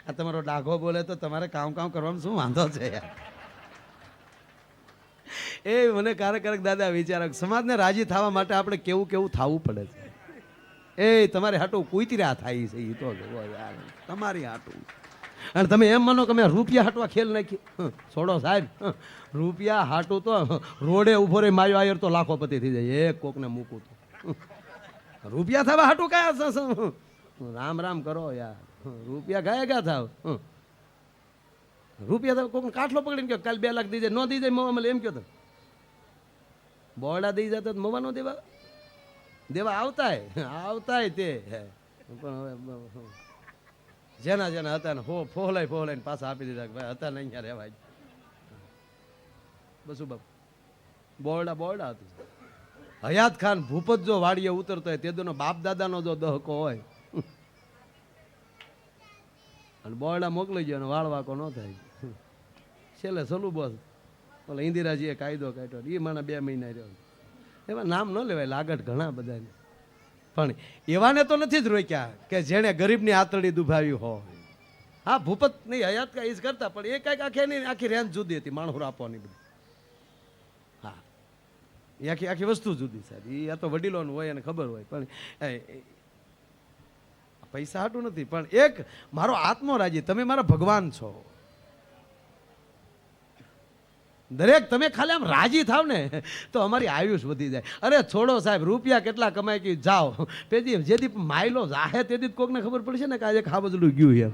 આ તમારો ડાઘો બોલે તો તમારે કામ કરવાનું શું વાંધો છે યાર? એ મને ક્યારેક દાદા વિચારો સમાજને રાજી થવા માટે આપણે કેવું થવું પડે છે. એ તમારે હાટું કુતર્યા થાય છે એ તો જુઓ યાર, તમારી હાટું. અને તમે એમ માનો કે મેં રૂપિયા હાટવા ખેલ નાખી? છોડો સાહેબ, રૂપિયા હાટું તો રોડે ઉભો રહી માયો આયર તો લાખોપતિ થઈ જાય એક કોકને મૂકું તો. રૂપિયા થવા હાટું કયા? રામ રામ કરો યાર, રૂપિયા ગયા થાવ. રૂપિયા થાવ કોક કાઠલો પકડીને કે કાલ 2 લાખ દી જાય, ન દી જાય મોમાં એમ કયો તો બોરડા દઈ જતો મોવા નો દેવા આવતાય તે. પણ જેના હતા ને ફોહલાઈને પાછા આપી દીધા કે ભાઈ હતા ને અહીંયા રહેવાય. બસું બાપ બોરડા હતું. હયાત ખાન ભૂપત જો વાડીએ ઉતરતો હોય તેનો બાપ દાદાનો જો દહકો હોય અને બોરડા મોકલી ગયો અને વાળવાકો ન થાય, છેલ્લે સલું બોસ ઓલે ઇન્દિરાજીએ કાયદો કાઢ્યો એ માણા 2 મહિના રહ્યો. એમાં નામ ન લેવાય, લાગટ ઘણા બધાને, પણ એવાને તો નથી જ રોક્યા કે જેણે ગરીબની આતરડી દુભાવી હોય. હા ભૂપત નહીં હયાત કા ઈજ કરતા, પણ એ કાંઈક આખી રેન્જ જુદી હતી માણસો આપવાની બધી. હા એ આખી વસ્તુ જુદી સાહેબ, એ આ તો વડીલોનું હોય અને ખબર હોય. પણ પૈસા હાટું નથી, પણ એક મારો આત્મો રાજી, તમે મારા ભગવાન છો. દરેક તમે ખાલી આમ રાજી થાવ ને તો અમારી આયુષ વધી જાય. અરે છોડો સાહેબ, રૂપિયા કેટલા કમાય કે જાઓ, તેથી જેથી માયલો જાહે તેથી કોકને ખબર પડશે ને કે આજે ખાબજલું ગયું એમ.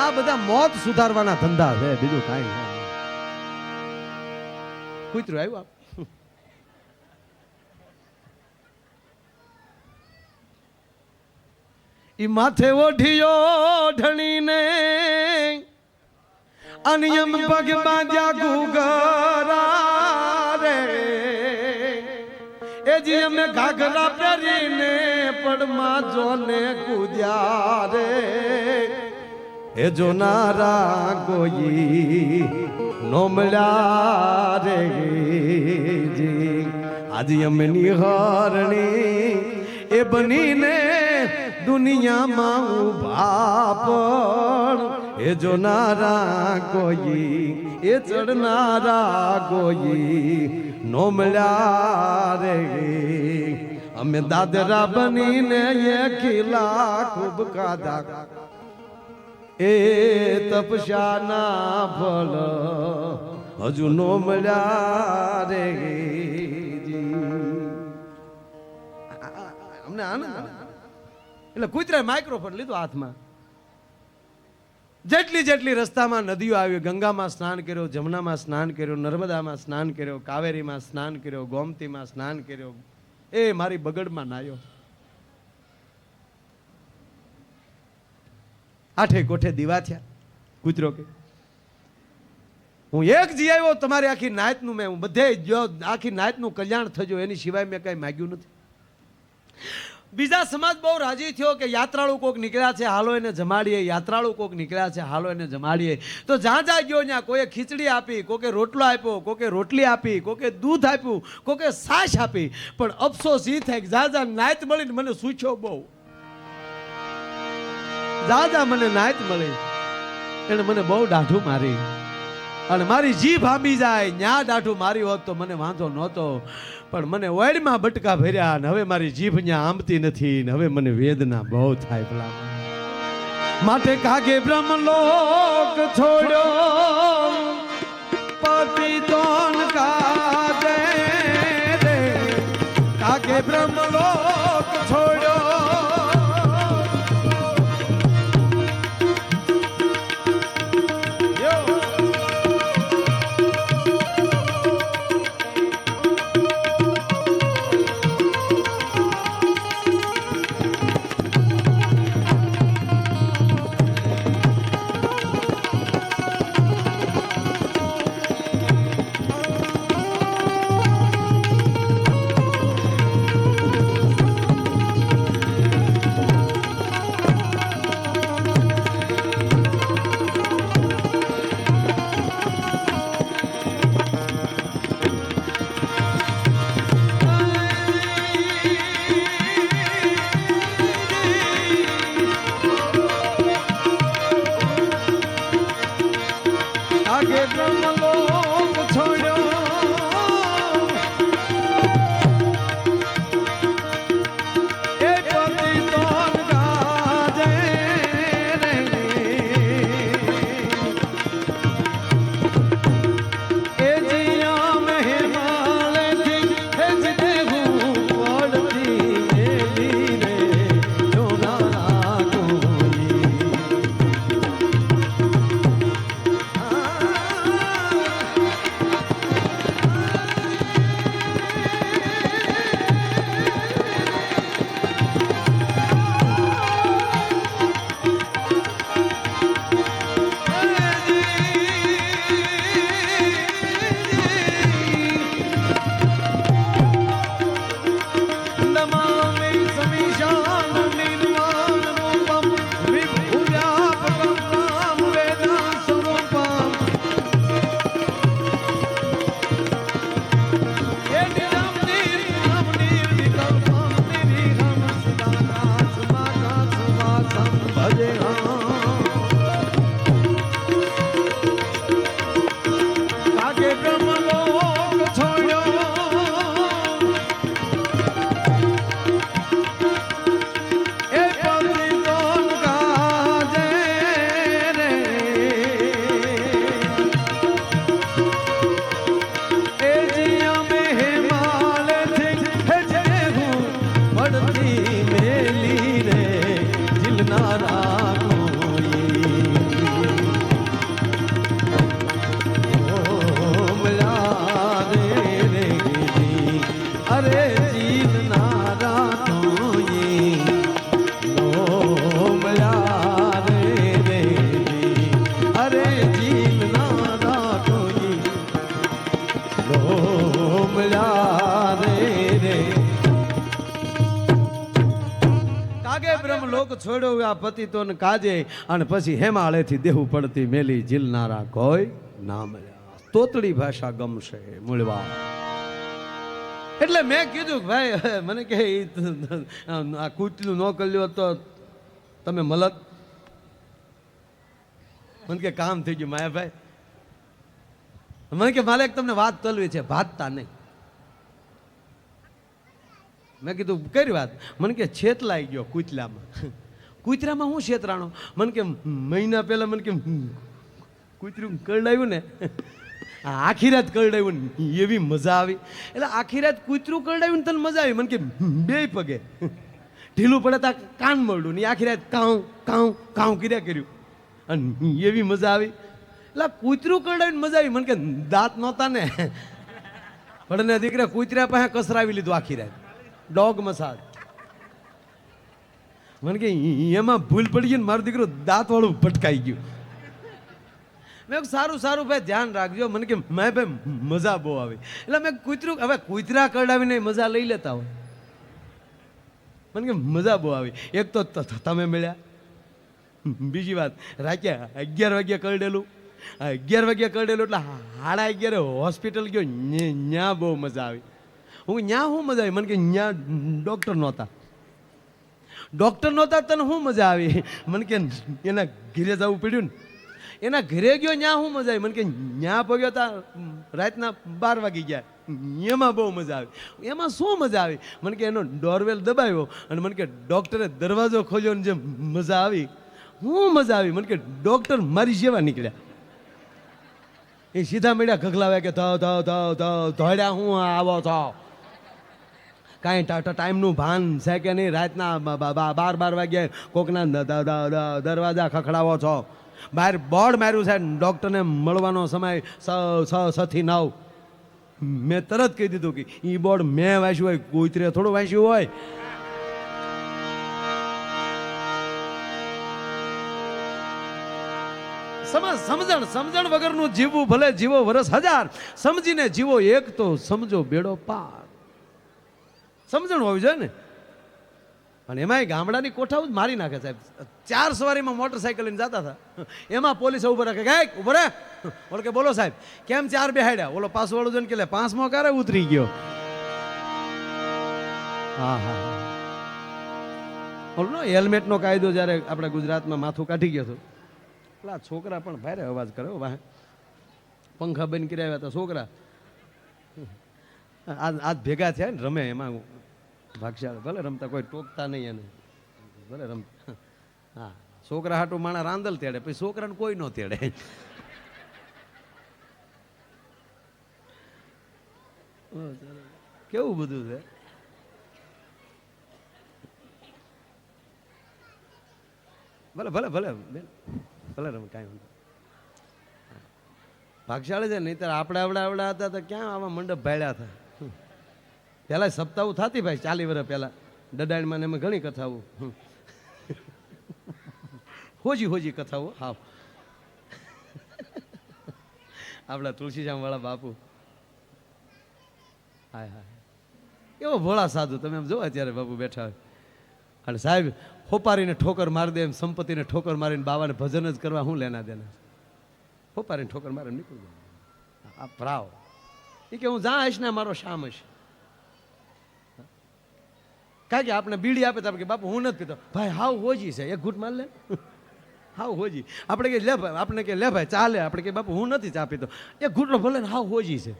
આ બધા મોત સુધારવાના ધંધા છે, બીજું કાંઈ નહીં. કૂતરું આવ્યું ઈ માથે ઓઢિયો ઢણીને અનિયમ પગ બાંધ્યા ઘૂઘરા રે, એ જી અમે ઘાઘરા પહેરીને પડમાં જોને કૂદ્યા રે. એ જોનારા કોઈ નો મળ્યા રે જી, આજે અમે નિહારણી એ બનીને દુનિયામાં ઉભા પણ એ જોનારા કોઈ એ ચડનારા કોઈ નો મળ્યા રે. અમે દાદરા બનીને એ ખીલા ખૂબ ખાધા, એ તપસ્યાના ફળ હજુ નો મળ્યા રે. અમને આનંદ એટલે કુતરાએ માઇક્રોફોન લીધો હાથમાં. જેટલી રસ્તામાં નદીઓ આવી, ગંગામાં સ્નાન કર્યો, જમનામાં સ્નાન કર્યો, નર્મદામાં સ્નાન કર્યો, કાવેરીમાં સ્નાન કર્યો, ગોમતીમાં સ્નાન કર્યો, એ મારી બગડમાં નાયો. 8 કોઠે દીવા થયા. કૂતરો કે હું એક જી આવ્યો, તમારી આખી નાતનું મેં બધે જો આખી નાતનું કલ્યાણ થજો એની સિવાય મેં કઈ માગ્યું નથી. બીજા સમાજ બહુ રાજી થયો કે યાત્રાળુ કોક નીકળ્યા છે હાલો એને જમાડીએ, યાત્રાળુ કોક નીકળ્યા છે હાલો એને જમાડીએ. તો જ્યાં ગયો ત્યાં કોઈએ ખીચડી આપી, કોકે રોટલો આપ્યો, કોકે રોટલી આપી, કોકે દૂધ આપ્યું, કોકે છાશ આપી. પણ અફસોસ એ થાય કે જાજા નાત મળીને મને સૂછ્યો બહુ, જાજા મને નાત મળી એને મને બહુ દાઢું મારી. અને મારી જીભ આંબી જાય ન્યા દાઢું મારી હોત તો મને વાંધો નહોતો, પણ મને ઓયડમાં બટકા ભર્યા ને હવે મારી જીભ ન્યા આંબતી નથી ને હવે મને વેદના બહુ થાય. ભલા માટે કાગે બ્રહ્મલોક છોડ્યો પતિ તોન કાગે રે, કાગે બ્રહ્મલોક છોડ્યો બ્રહ્મલોક છોડ્યો એ પતિતો ગાજે રે એ જીયા મહેમાલથી હે જ દેવું પડતી મેલી રે જોનારા કોઈ છોડ્યો આ પતિતો ને કાજે અને પછી હેમાળેથી દેવું પડતી મેલી જીલનારા કોઈ ના મળ્યા. તોતડી ભાષા ગમશે મૂળવા. એટલે મેં કીધું કે ભાઈ મને કે આ કૂતલું ન કર્યું તો તમે મલત. મને કે કામ થઈ ગયું માયાભાઈ. મને કે માલિક તમને વાત તલવી છે, ભાતતા નહીં. મેં કીધું કઈ વાત? મને કે છેતલાઈ ગયો કૂતલામાં. કૂતરામાં હું છેતરાણો? મને કે મહિના પહેલા મને કે કૂતરું કરડાવ્યું ને, આખી રાત કરડાવ્યું ને એવી મજા આવી. એટલે આખી રાત કૂતરું કરડાવ્યું ને તને મજા આવી? મને કે બે પગે ઢીલું પડે તા કાન મળ્યું ને આખી રાત કાઉ કાઉ કાઉ કર્યા કર્યું અને એવી મજા આવી. એટલે કૂતરું કરડાવીને મજા આવી. મને કે દાંત નહોતા ને પણ ને દીકરા કૂતરા પાસે કસરાવી લીધું આખી રાત. Dog massage. મને કે એમાં ભૂલ પડી ગઈ ને મારો દીકરો દાંત વાળું ભટકાઈ ગયું. મેં સારું સારું ભાઈ ધ્યાન રાખજો. મને કે મેં ભાઈ મજા બહુ આવી. એટલે મેં કૂતરું હવે કૂતરા કરડાવીને મજા લઈ લેતા હોય. મને કે મજા બહુ આવી. એક તો તમે મળ્યા, બીજી વાત રાખ્યા 11 વાગ્યા કરડેલું. 11 વાગ્યા કરડેલું એટલે 11:30 હોસ્પિટલ ગયો. ન્યા બહુ મજા આવી. હું ન્યા શું મજા આવી? મને કે ન્યા ડૉક્ટર નહોતા. ડૉક્ટર નહોતા તને શું મજા આવી? મને કે એના ઘરે જવું પડ્યું ને. એના ઘરે ગયો ન્યા શું મજા આવી? મને કે ન્યા પગ્યો તા રાતના 12 વાગી ગયા. એમાં બહુ મજા આવી. એમાં શું મજા આવી? મને કે એનો ડોરવેલ દબાવ્યો અને મને કે ડૉક્ટરે દરવાજો ખોલ્યો ને જે મજા આવી. શું મજા આવી? મને કે ડૉક્ટર મારી જેવા નીકળ્યા. એ સીધા મળ્યા ગગલાવ્યા કે થાવ થાવ થાવ થાવ ધોડ્યા હું આવો થાવ. કાંઈ ટાઈમનું ભાન છે કે નહીં? રાતના 12 વાગ્યે કોકના દરવાજા ખખડાવો છો. બહાર બોર્ડ માર્યું છે ડૉક્ટરને મળવાનો સમય 6 થી 9. મેં તરત કહી દીધું કે એ બોર્ડ મેં વાંચ્યું હોય, કૂતરે થોડું વાંચ્યું હોય. સમજણ વગરનું જીવવું ભલે જીવો વરસ 1000, સમજીને જીવો એક તો સમજો બેડો પાર. સમજણ હોવી જોઈએ ને. અને એમાંય ગામડાની કોઠાઓ જ મારી નાખે સાહેબ. 4 સવારીમાં મોટરસાઇકલ લઈને જતા હતા, એમાં પોલીસ ઉભો રાખે કે ઉભો રે. ઓલો કે બોલો સાહેબ કેમ 4 બેહાડ્યા? ઓલો પાછો વાળો જોઈને કે 5મો ક્યારે ઉતરી ગયો? હા હા ઓલો હેલ્મેટનો કાયદો જ્યારે આપણા ગુજરાતમાં માથું કાઢી ગયો હતો, પેલા છોકરા પણ ભારે અવાજ કરે વાહ. પંખા બંધ કર્યા આવ્યા હતા છોકરા. આજ ભેગા થયા ને રમે એમાં ભાગશાળ ભલે રમતા કોઈ ટોકતા નહીં એને ભલે રમતા. હા છોકરા હાટું માણા રાંદલ તેડે પછી છોકરાને કોઈ ન તેડે. કેવું બધું છે. ભલે ભલે ભલે બેન ભલે રમે કાંઈ વાંધો. ભાગશાળી છે નહીં ત્યારે આપણે આવડા હતા તો ક્યાં આવા મંડપ ભાડ્યા હતા. પેલા સપ્તાહ થતી ભાઈ 40 વર્ષ પહેલા દડાણમાં ને એમાં ઘણી કથાઓ હોજી કથાઓ. હા આપણા તુલસીશ્યામ વાળા બાપુ હાય હાય એવો ભોળા સાધુ તમે એમ જો અત્યારે બાપુ બેઠા હોય અને સાહેબ હોપારીને ઠોકર મારી દે એમ સંપત્તિને ઠોકર મારીને બાવાને ભજન જ કરવા શું લેના દેના. હોપારીને ઠોકર મારીને નીકળી જાય આ ભરાવ એ કે હું જા હશ ને મારો શામ હશે. કારણ કે આપણે બીડી આપે તો આપણે કે બાપુ હું નથી પીતો. ભાઈ હાવ હોજી છે એક ઘૂંટ માર લે હાવ હોજી. આપણે કે લે ભાઈ આપણે કે લે ભાઈ ચાલે આપણે કે બાપુ હું નથી ચા પીતો એક ઘૂંટલો ભલે ને હાવ હોજી છે.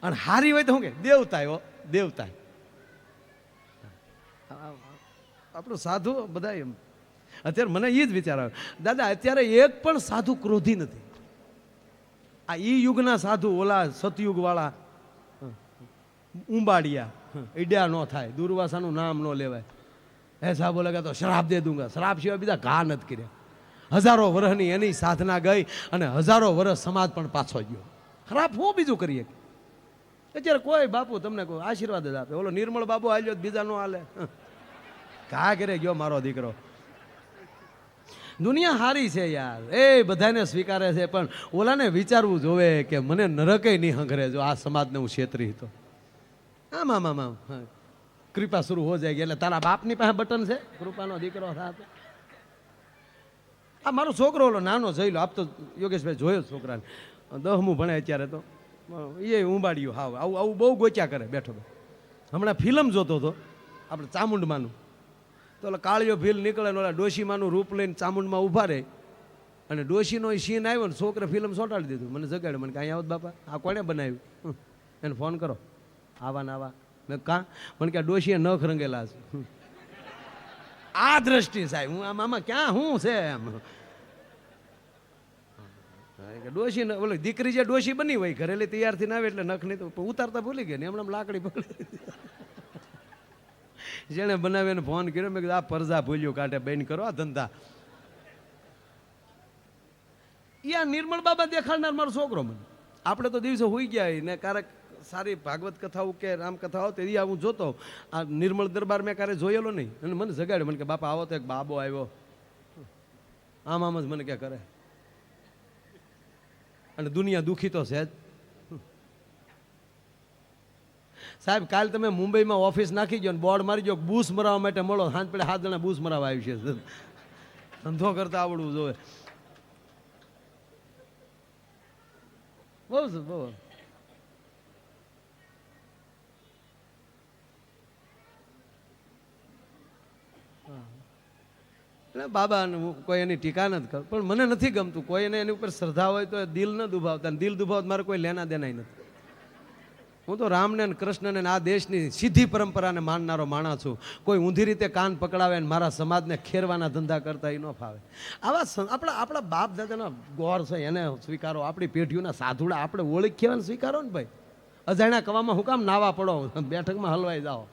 અને હારી હોય તો શું કે દેવતા હો દેવતા. આપણું સાધુ બધા એમ અત્યારે મને એ જ વિચાર આવે દાદા અત્યારે એક પણ સાધુ ક્રોધી નથી. આ ઈ યુગના સાધુ ઓલા સતયુગ વાળા ઉંબાડિયા ઈડ્યા ન થાય દુર્વાસાનું નામ ન લેવાય. એસા બોલેગા તો શ્રાપ દે દૂંગા. શ્રાપ સિવાય બીજા ઘા નથી કર્યા. હજારો વર્ષની એની સાધના ગઈ અને હજારો વર્ષ સમાજ પણ પાછો ગયો. ખરાબ હું બીજું કરીએ અત્યારે કોઈ બાપુ તમને કોઈ આશીર્વાદ જ આપે. ઓલો નિર્મળ બાબુ હાલ્યો બીજા નો હાલે. ઘા કરે ગયો મારો દીકરો. દુનિયા હારી છે યાર એ બધાને સ્વીકારે છે પણ ઓલાને વિચારવું જોવે કે મને નરકે નહીં હંગરે જો આ સમાજને હું છેતરી તો. આમ આમ આમ આમ કૃપા શરૂ હો જાય એટલે તારા બાપની પાસે બટન છે કૃપાનો દીકરો થાત. આ મારો છોકરો ઓલો નાનો જઈ લો આપ તો યોગેશભાઈ જોયો છોકરાને 10મું ભણે અત્યારે તો એ ઉંબાડ્યું હાવ આવું આવું બહુ ગોચ્યા કરે બેઠો. હમણાં ફિલ્મ જોતો હતો આપણે ચામુંડમાનું તો ઓલા કાળિયો ભીલ નીકળે ને ઓલા ડોશીમાનું રૂપ લઈને ચામુંડમાં ઊભા રહે અને ડોશીનો સીન આવ્યો ને છોકરે ફિલ્મ સોટાડી દીધું. મને જગાડ્યો મને કાંઈ આવત બાપા આ કોણે બનાવ્યું એને ફોન કરો આવા ને આવા. મેં કાં મને કે ડોશીએ નખ રંગેલા છે. આ દ્રષ્ટિ સાહેબ હું આમાં ક્યાં શું છે એમ ડોશી બોલો દીકરી જે ડોશી બની હોય ઘરેલી તૈયારથી ના આવે એટલે નખ નહીં તો ઉતારતા ભૂલી ગયા ને હમણાં લાકડી પકડી. જેને બનાવીને ફોન કર્યો મેં કીધું આ પરજા ભૂલ્યું કાઢે બેન કરો આ ધંધા. યા નિર્મળ બાબા દેખાડનાર મારો છોકરો મને. આપણે તો દિવસે હોઈ ગયા ને ક્યારેક સારી ભાગવત કથાઓ કે રામકથાઓ તે હું જોતો. આ નિર્મળ દરબાર મેં ક્યારે જોયેલો નહીં અને મને જગાડ્યો મને કે બાપા આવો તો એક બાબો આવ્યો આમ આમ જ મને ક્યાં કરે અને દુનિયા દુખી તો છે જ. સાહેબ કાલ તમે મુંબઈમાં ઓફિસ નાખી ગયો ને બોર્ડ મારી ગયો બૂસ મરાવવા માટે મળો હાથ પડે 7 જણા બૂસ મરાવવા આવી છે. ધંધો કરતા આવડવું જોઈએ બહુ બહુ. બાબા કોઈ એની ટીકા નથી કર પણ મને નથી ગમતું કોઈને એની ઉપર શ્રદ્ધા હોય તો દિલ ન દુભાવતા. દિલ દુભાવતા મારે કોઈ લેના દેનાય નથી. હું તો રામને અને કૃષ્ણને આ દેશની સીધી પરંપરાને માનનારો માણસ છું. કોઈ ઊંધી રીતે કાન પકડાવે ને મારા સમાજને ખેરવાના ધંધા કરતા એ ન ફાવે. આવા આપણા બાપ દાદાના ગોર છે એને સ્વીકારો. આપણી પેઢીઓના સાધુડા આપણે ઓળખ્યાને સ્વીકારો ને ભાઈ. અજાણ્યા કવામાં હું કામ નાવા પડો બેઠકમાં હલવાઈ જાઓ.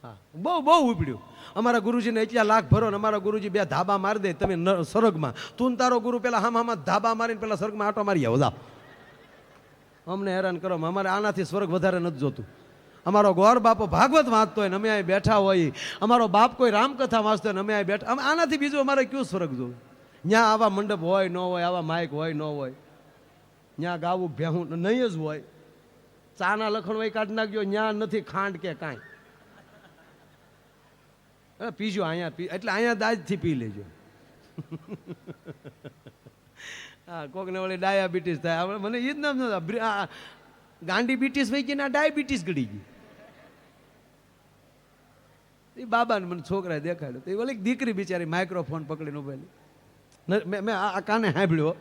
હા બહુ બહુ ઉપડ્યું. અમારા ગુરુજીને એટલા લાખ ભરો ને અમારા ગુરુજી 2 ધાબા મારી દે તમે સ્વર્ગમાં. તું તારો ગુરુ પેલા હામાં ધાબા મારીને પેલા સ્વર્ગમાં આટો મારી આવો જાઓ. અમને હેરાન કરો અમારે આનાથી સ્વર્ગ વધારે નથી જોતું. અમારો ગોર બાપો ભાગવત વાંચતો હોય ને અમે અહીં બેઠા હોય. અમારો બાપ કોઈ રામકથા વાંચતો હોય ને અમે અહીં બેઠા. આનાથી બીજું અમારે કયું સ્વર્ગ જોવું. ત્યાં આવા મંડપ હોય ન હોય આવા માઇક હોય ન હોય ત્યાં ગાવું ભેહું નહીં જ હોય. ચાના લખણ હોય કાઢી નાખજો ત્યાં નથી ખાંડ કે કાંઈ. પીજો અહીંયા એટલે અહીંયા દાજથી પી લેજો. હા કોકને વળી ડાયાબિટીસ થાય મને એ જ નામ ગાંડી બીટીસ વહી ગઈ ને ડાયાબિટીસ ગળી ગઈ. એ બાબાને મને છોકરાએ દેખાડ્યો તો એ ઓલી દીકરી બિચારી માઇક્રોફોન પકડીને ઉભેલી. મેં આ કાને સાંભળ્યો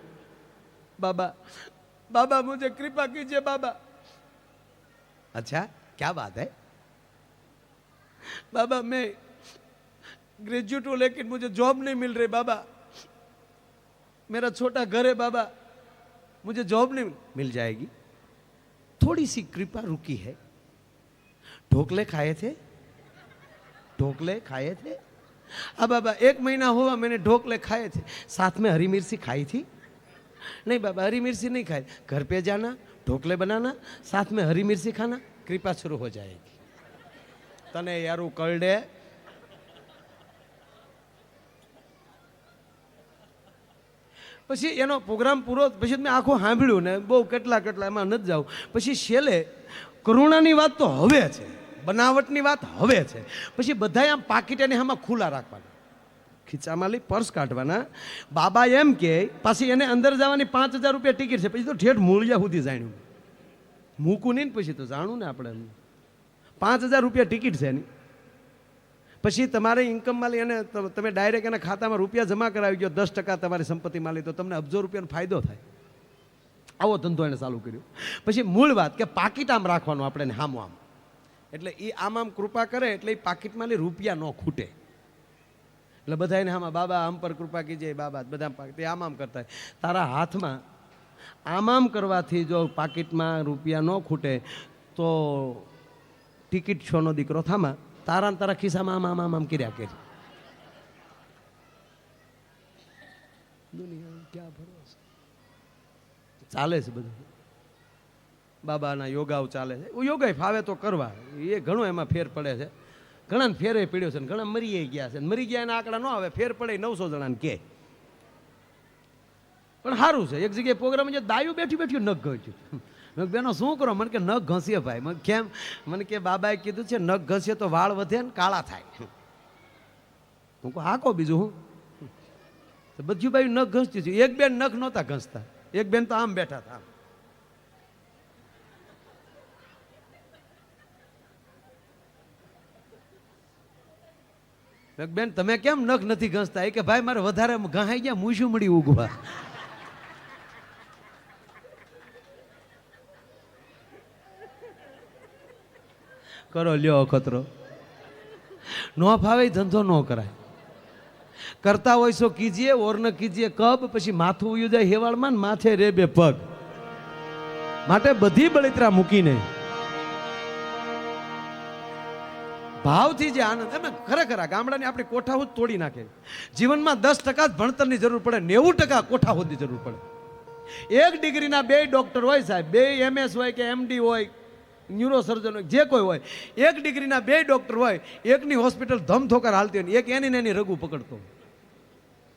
बाबा बाबा मुझे कृपा कीजिए बाबा। अच्छा क्या बात है बाबा, मैं ग्रेजुएट हूं लेकिन मुझे जॉब नहीं मिल रही बाबा, मेरा छोटा घर है बाबा, मुझे जॉब नहीं मिल जाएगी, थोड़ी सी कृपा रुकी है। ढोकले खाए थे, ढोकले खाए थे? अब बाबा 1 महीना हुआ मैंने ढोकले खाए थे, साथ में हरी मिर्ची खाई थी? नहीं बाबा हरी मिर्ची नहीं खाई। घर पे जाना, ढोकले बनाना, साथ में हरी मिर्ची खाना, कृपा शुरू हो जाएगी। तने यारू करडे પછી એનો પ્રોગ્રામ પૂરો, પછી મેં આખું સાંભળ્યું ને બહુ કેટલા એમાં નથી જાઉં। પછી છેલ્લે કરુણાની વાત તો હવે છે, બનાવટની વાત હવે છે। પછી બધાએ આમ પાકીટ એને આમાં ખુલ્લા રાખવાના, ખીચામાં લઈ પર્સ કાઢવાના। બાબા એમ કે પાછી એને અંદર જવાની 5000 રૂપિયા ટિકિટ છે, પછી તો ઠેઠ મૂળિયા સુધી જાણ્યું, મૂકું નહીં ને પછી તો જાણું ને આપણે 5000 રૂપિયા ટિકિટ છે એની। પછી તમારે ઇન્કમમાં લઈ અને તમે ડાયરેક્ટ એના ખાતામાં રૂપિયા જમા કરાવી ગયો 10% તમારી સંપત્તિમાં લઈ, તો તમને અબજો રૂપિયાનો ફાયદો થાય। આવો ધંધો એને ચાલુ કર્યો। પછી મૂળ વાત કે પાકીટ આમ રાખવાનું આપણે હામ આમ, એટલે એ આમ આમ કૃપા કરે એટલે એ પાકીટમાં લઈ રૂપિયા ન ખૂટે। એટલે બધા એને હામાં બાબા આમ પર કૃપા કીજે બાબા, બધા તે આમ આમ કરતા તારા હાથમાં આમ આમ કરવાથી જો પાકીટમાં રૂપિયા ન ખૂટે તો ટિકિટ છોનો દીકરો થામા, તારા તારા ખિસ્સામાં આમ આમ આમ આમ કર્યા કરી। દુનિયા ક્યાં ભરોસે ચાલે છે બધું, બાબાના યોગાઓ ચાલે છે, યોગા ફાવે તો કરવા, એ ઘણો એમાં ફેર પડે છે। ઘણાને ફેરે પડ્યો છે ને ઘણા મરી ગયા છે, મરી ગયા એના આંકડા ન આવે, ફેર પડે 900 જણાને કે, પણ સારું છે। એક જગ્યાએ પ્રોગ્રામ છે, દાયું બેઠી બેઠી નખ ઘસ્યું, બેનો શું કરો? મને કે નખ ઘસીએ ભાઈ। મને કેમ? મને કે બાબાએ કીધું છે નખ ઘસીએ તો વાળ વધે ને કાળા થાય। હું કહું હા કહો બીજું હું? બધું ભાઈ નખ ઘસતી છું, એક બેન નખ નહોતા ઘસતા, એક બેન તો આમ બેઠા હતા। બેન તમે કેમ નખ નથી ઘસતા? એ કે ભાઈ મારે વધારે ઘહાઈ ગયા, મૂછું મળી ઉગવા। કરો લ્યો ખતરો, નો ફાવે ધંધો ન કરાય। કરતા હોય so કીજીએ ઓર ન કીજીએ કબ, પછી માથું ઉયું જાય હેવાળમાં, માથે રે બે પગ। માટે બધી બળતરા મૂકીને ભાવથી જે આનંદ, એમ ખરેખર આ ગામડાની આપણી કોઠાહૂદ તોડી નાખે। જીવનમાં 10% જ ભણતરની જરૂર પડે, 90% કોઠાહૂદની જરૂર પડે। 1 ડિગ્રીના 2 ડોક્ટર હોય સાહેબ, 2 MS હોય કે MD હોય, ન્યુરોસર્જન હોય, જે કોઈ હોય, 1 ડિગ્રીના 2 ડોક્ટર હોય, એકની હોસ્પિટલ ધમધોકાર હાલતી હોય, એક એની એની રગુ પકડતો,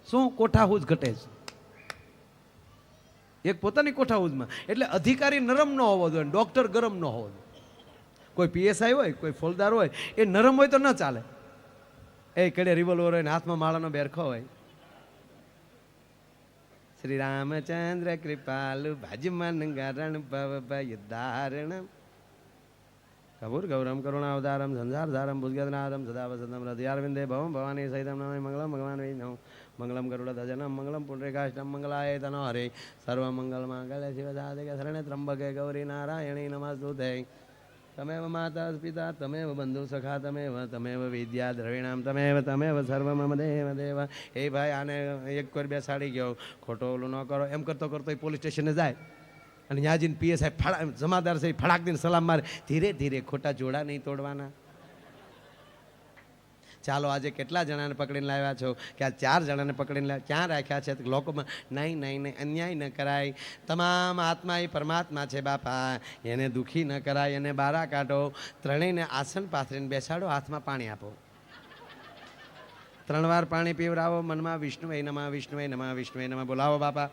શું કોઠાહૂદ ઘટે છે? એક પોતાની કોઠાહૂદમાં। એટલે અધિકારી નરમ ન હોવો જોઈએ, ડોક્ટર ગરમ ન હોવો જોઈએ। કોઈ PSI હોય, કોઈ ફોલદાર હોય, એ નરમ હોય તો ન ચાલે। એ કડે રિવોલ્વર હોય ને હાથમાં માળાનો બેરખો હોય, શ્રી રામચંદ્ર કૃપાલુ ભાજમાન ગારણ ભવભય ધારણ કપૂર ગૌરમ કરુણાવતારમ સંસારધારમ ભુજગનાથમ સદા વસંતમ હૃદયારવિંદે ભવમ ભવાની સહિતમ નમામિ મંગલમ ભગવાન વિષ્ણુ મંગલમ ગરુડધજનમ મંગલમ પુંડરીકાષ્ટમ મંગલાય તનો હરે સર્વમંગલ માંગલ્ય શિવ સાધિકે શરણે ત્રંબકે ગૌરી નારાયણી નમસ્તુતે તમેવ માતા પિતા તમેવ બંધુ સખા તમેવ વિદ્યા દ્રવિણામ તમેવ સર્વ મમ દેવ દેવ। એ ભાઈ આને એક કોઈ બેસાડી ગયો, ખોટો ઓલું ન કરો, એમ કરતો કરતો એ પોલીસ સ્ટેશને જાય અને ત્યાં જઈને PSI જમાદાર છે ફડાક દઈને સલામ મારે, ધીરે ધીરે ખોટા જોડા નહીં તોડવાના। ચાલો આજે કેટલા જણાને પકડીને લાવ્યા છો કે આ 4 જણાને પકડીને લાવ્યા, ક્યાં રાખ્યા છે? લોકોમાં નહીં નહીં નહીં, અન્યાય ન કરાય, તમામ આત્મા એ પરમાત્મા છે બાપા, એને દુઃખી ન કરાય, એને બારા કાઢો, ત્રણેયને આસન પાથરીને બેસાડો, હાથમાં પાણી આપો, 3 વાર પાણી પીવડાવો, મનમાં વિષ્ણુએ નમઃ વિષ્ણુએ નમઃ વિષ્ણુએ નમઃ બોલાવો બાપા।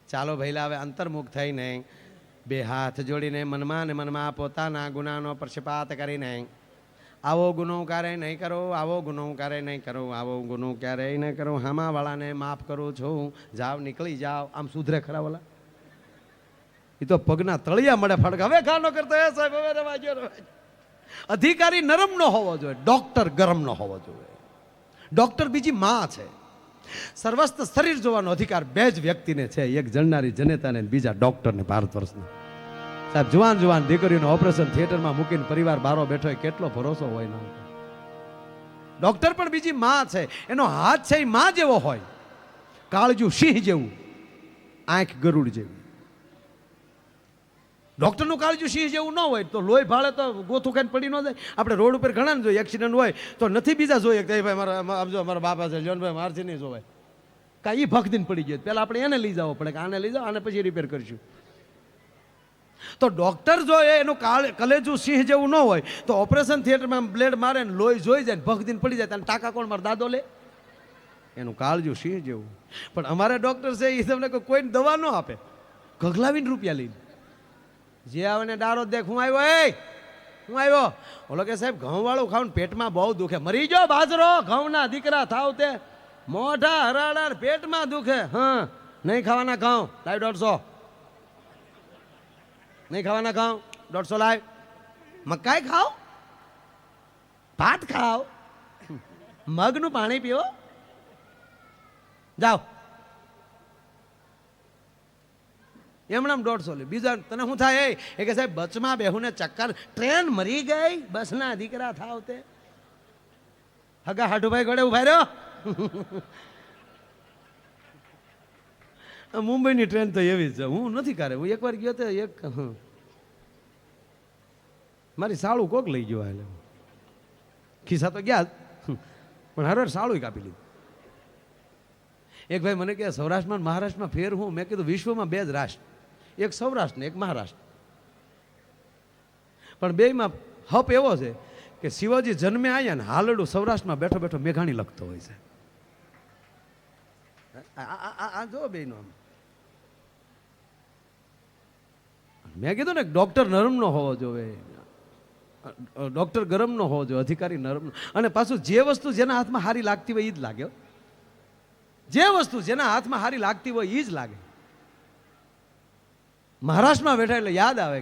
ચાલો ભઈલા હવે અંતર્મુખ થઈને 2 હાથ જોડીને મનમાં ને મનમાં પોતાના ગુનાનો પક્ષપાત કરીને આવો ગુનો ક્યારેય નહીં કરો, આવો ગુનો ક્યારેય નહીં કરો, આવો ગુનો ક્યારેય નહીં કરો, હામાવાળાને માફ કરું છું, જાવ નીકળી જાવ। આમ સુધરે ખરા ઓલા? એ તો પગના તળિયા મળે ફડક, હવે ખાનો કરતો એ સાહેબ હવે રવાજો। અધિકારી નરમ ન હોવો જોઈએ, ડોક્ટર ગરમ ન હોવો જોઈએ। ડોક્ટર બીજી માં છે, સર્વસ્થ શરીર જોવાનો અધિકાર બે જ વ્યક્તિને છે, એક જણનારી જનેતાને અને બીજા ડોક્ટરને ભારત વર્ષના. સાહેબ જુવાન જુવાન દીકરીઓનું ઓપરેશન થિયેટરમાં મૂકીને પરિવાર બારો બેઠો હોય, કેટલો ભરોસો હોય ના. ડોક્ટર પણ બીજી માં છે, એનો હાથ છે એ માં જેવો હોય, કાળજું સિંહ જેવું, આંખ ગરુડ જેવી. ડોક્ટરનું કાળજું સિંહ જેવું ન હોય તો લોહી ભાળે તો ગોથું ખાઈને પડી ન જાય. આપણે રોડ ઉપર ઘણા જોઈએ એક્સિડન્ટ હોય તો નથી બીજા જોઈએ કે ભાઈ મારા આમ જો મારા બાપા છે જોનભાઈ મારથી નહીં જોવાય, કાંઈ ભક્તિને પડી ગયો પહેલાં આપણે એને લઈ જવો પડે કે આને લઈ જાઓ, આને પછી રિપેર કરીશું. તો ડોક્ટર જો એનું કલેજું સિંહ જેવું ન હોય તો ઓપરેશન થિયેટરમાં બ્લેડ મારે ને લોહી જોઈ જાય ને ભક્તિને પડી જાય, અને ટાંકા કોણ મારા દાદો લે? એનું કાળજું સિંહ જેવું. પણ અમારા ડોક્ટર છે એ તમને કોઈને દવા ન આપે, ગગલાવીને રૂપિયા લઈને જે આવે ને ડારો દેખ હું આવ્યો, એ હું આવ્યો. ઓલો કે સાહેબ ઘઉં વાળું ખાવ પેટમાં બહુ દુખે, મરી જો બાજરો ઘઉંના દીકરા થાવ તે મોઢા હરાડા પેટમાં દુખે. હા નહીં ખાવાના ઘઉં, લાવ 150. નહીં ખાવાના ઘઉં 150 લાવ. મકાઈ ખાઓ, ભાત ખાઓ, મગનું પાણી પીવો, જાઓ. એમણામ 150 લે. બીજા તને શું થાય એ કે સાહેબ બસમાં બેહુને ચક્કર, ટ્રેન મરી ગઈ, બસના દીકરા થાવ તે. હગા હાટુભાઈ ઘોડે ઉભા રહ્યો. મુંબઈની ટ્રેન તો એવી જ છે, હું નથી કરે. હું એકવાર ગયો તો એક મારી સાળું કોક લઈ ગયો, એટલે ખિસ્સા તો ગયા પણ હરવાર સાળું કાપી લીધું. એક ભાઈ મને કહે સૌરાષ્ટ્રમાં મહારાષ્ટ્રમાં ફેર હું? મેં કીધું વિશ્વમાં બે જ રાષ્ટ્ર, એક સૌરાષ્ટ્ર ને એક મહારાષ્ટ્ર. પણ બેયમાં હપ એવો છે કે શિવાજી જન્મે આવ્યા ને હાલડું સૌરાષ્ટ્રમાં બેઠો બેઠો મેઘાણી લખતો હોય છે. આ જો બેનો આમ મેં કીધું ને ડોક્ટર નરમ નો હોવો જોઈએ, ડોક્ટર ગરમ નો હોવો જોઈએ, અધિકારી નરમ. અને પાછું જે વસ્તુ જેના હાથમાં હારી લાગતી હોય એ જ લાગે, જે વસ્તુ જેના હાથમાં હારી લાગતી હોય એ જ લાગે. મહારાષ્ટ્રમાં બેઠા એટલે યાદ આવે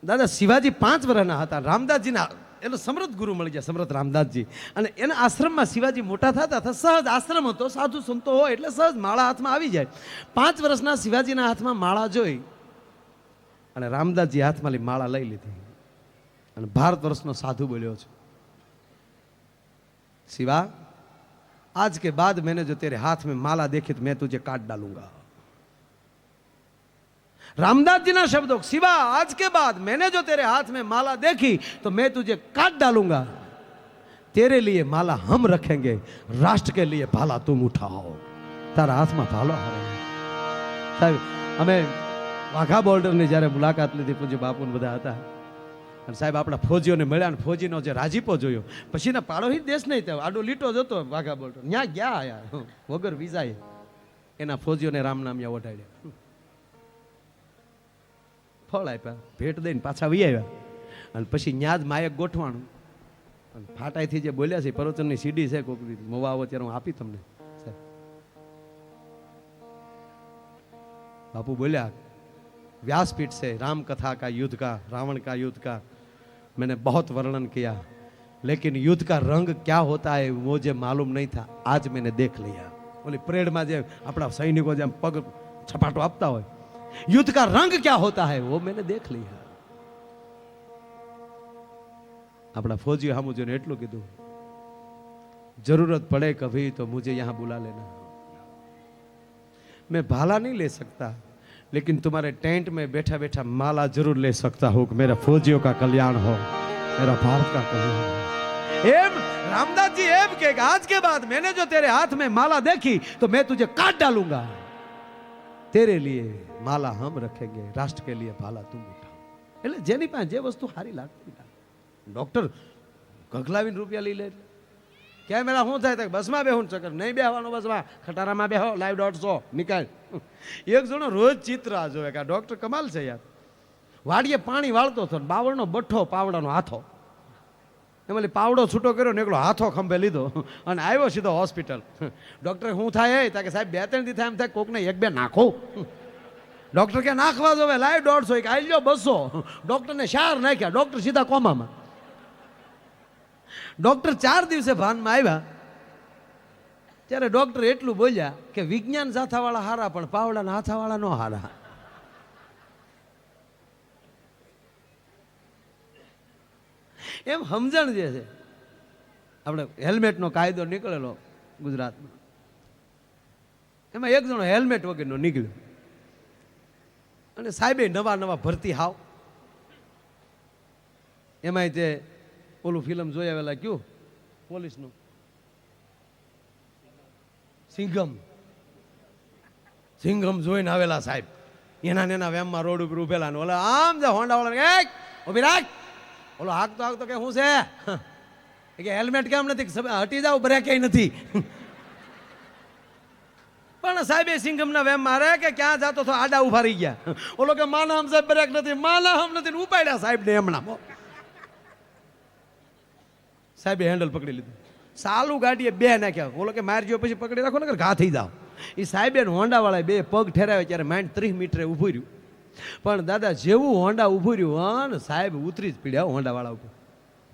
દાદા શિવાજી 5 વર્ષના હતા, રામદાસજીના એનો સમૃદ્ધ ગુરુ મળી ગયા, સમૃદ્ધ રામદાસજી. અને એના આશ્રમમાં શિવાજી મોટા થતા હતા, સહજ આશ્રમ હતો, સાધુ સંતો હોય એટલે સહજ માળા હાથમાં આવી જાય. 5 વર્ષના શિવાજીના હાથમાં માળા જોઈ અને રામદાસજી હાથમાં માળા લઈ લીધી અને ભારત વર્ષનો સાધુ બોલ્યો છે, शिवा आज के बाद मैंने जो तेरे हाथ में माला देखी तो मैं तुझे काट डालूंगा. रामदास जी ना शब्दों, शिवा आज के बाद मैंने जो तेरे हाथ में माला देखी तो मैं तुझे काट डालूंगा. तेरे लिए माला हम रखेंगे, राष्ट्र के लिए भाला तुम उठाओ. तारा हाथ में भालो हारे. साहब અમે વાઘા બોર્ડરની જ્યારે મુલાકાત લીધી પૂજ્ય બાપુને બધા હતા અને સાહેબ આપણા ફોજીઓને મળ્યા અને ફોજીનો જે રાજીપો જોયો પછીના પાડોશી દેશ નહીં થયો, આડો લીટો જતો વાઘા બોર્ડર ત્યાં ગયા આયા વગર વિઝાએ એના ફોજીઓને રામનામિયા ઓઢાડ્યા, ફળ આપ્યા, ભેટ દઈને પાછા વી આવ્યા. અને પછી ન્યાજ માયક ગોઠવાણું અને ફાટાઈથી જે બોલ્યા છે પ્રવચનની સીડી છે કોક મોવા આવો ત્યારે હું આપી તમને. बापू बोलिया व्यासपीठ से राम कथा का युद्ध का, रावण का युद्ध का मैंने बहुत वर्णन किया, लेकिन युद्ध का रंग क्या होता है मुझे मालूम नहीं था, आज मैंने देख लिया. बोले परेड में जो अपना सैनिकों जो पग छपाटो आपता हो, युद्ध का रंग क्या होता है वो मैंने देख लिया. अपना फौजी हम मुझे एटलू कीधु, जरूरत पड़े कभी तो मुझे यहाँ बुला लेना. मैं भाला नहीं ले सकता, लेकिन तुम्हारे टेंट में बैठा बैठा माला जरूर ले सकता हूं कि मेरा फौजियों का कल्याण हो, मेरा भारत का कल्याण हो. एम रामदास जी एम के आज के बाद मैंने जो तेरे हाथ में माला देखी तो मैं तुझे काट डालूंगा. तेरे लिए माला हम रखेंगे, राष्ट्र के लिए भाला तुम उठाओ. એટલે જેની પાસે જે વસ્તુ સારી લાગતી ડોક્ટર ગગલાવીને રૂપિયા લઈ લે. क्या मेरा हूँ था बस में बेहू चक्कर नहीं बेहवानो, बस में खटारा में बेहो लाइव 150 निकाल. एक जणो रोज चित्र आ जोवे का डॉक्टर कमाल से यार. वाड़िए पानी वाळतो तो बावळनो बठ्ठो पावड़ानो हाथो एमांथी पावड़ो छूटो कर्यो ने एकलो हाथो खंभे लीधो अने आव्यो सीधो होस्पिटल. डॉक्टर हूँ थाय ताके साहेब 2-3 दी थाय एम थाय कोकने 1-2 नाखो. डॉक्टर के नाखवा जोवे लाइव 150 के आइलो 200. डॉक्टर ने शार नाख्या, डॉक्टर सीधा कोमा में. डॉक्टर 4 दिवसे भान में आव्या ત્યારે ડોક્ટર એટલું બોલ્યા કે વિજ્ઞાન જાથાવાળા હારા પણ પાવડાના હાથાવાળા નો હારા. એમ સમજણ જે છે, આપણે હેલ્મેટનો કાયદો નીકળેલો ગુજરાતમાં, એમાં એક જણો હેલ્મેટ વગરનો નીકળ્યો અને સાહેબે નવા નવા ભરતી હાવ. એમાંય તે ઓલું ફિલ્મ જોઈ આવેલા કયું પોલીસનું સિંઘમ જોઈને આવેલા સાહેબ, એના ને એના વેમમાં રોડ ઉપર ઉભેલા ને ઓલા આમ જે હોન્ડા વાળા ઉભી રાખ, ઓલો હાકતો કે શું છે કે હેલ્મેટ કેમ નથી, હટી જાવ, બ્રેક ક્યાંય નથી. પણ સાહેબે સિંઘમના વેમ મારે કે ક્યાં જાતો તો આડા ઉભા રહી ગયા. ઓલો કે માના હમ સાહેબ બ્રેક નથી, માના હમ નથી, ઉપાડ્યા સાહેબ ને એમના. સાહેબે હેન્ડલ પકડી લીધું, સાલું ગાડીએ બે નાખ્યા. ઓલો કે મારજો પછી પકડી રાખો ને ઘા થઈ જાવ. એ સાહેબે હોન્ડા વાળા બે પગ ઠેરાવે ત્યારે માઇન્ડ 30 મીટરે ઊભું રહ્યું. પણ દાદા જેવું હોન્ડા ઊભું રહ્યું ને સાહેબ ઉતરી જ પીડ્યા હોન્ડા વાળા ઉપર,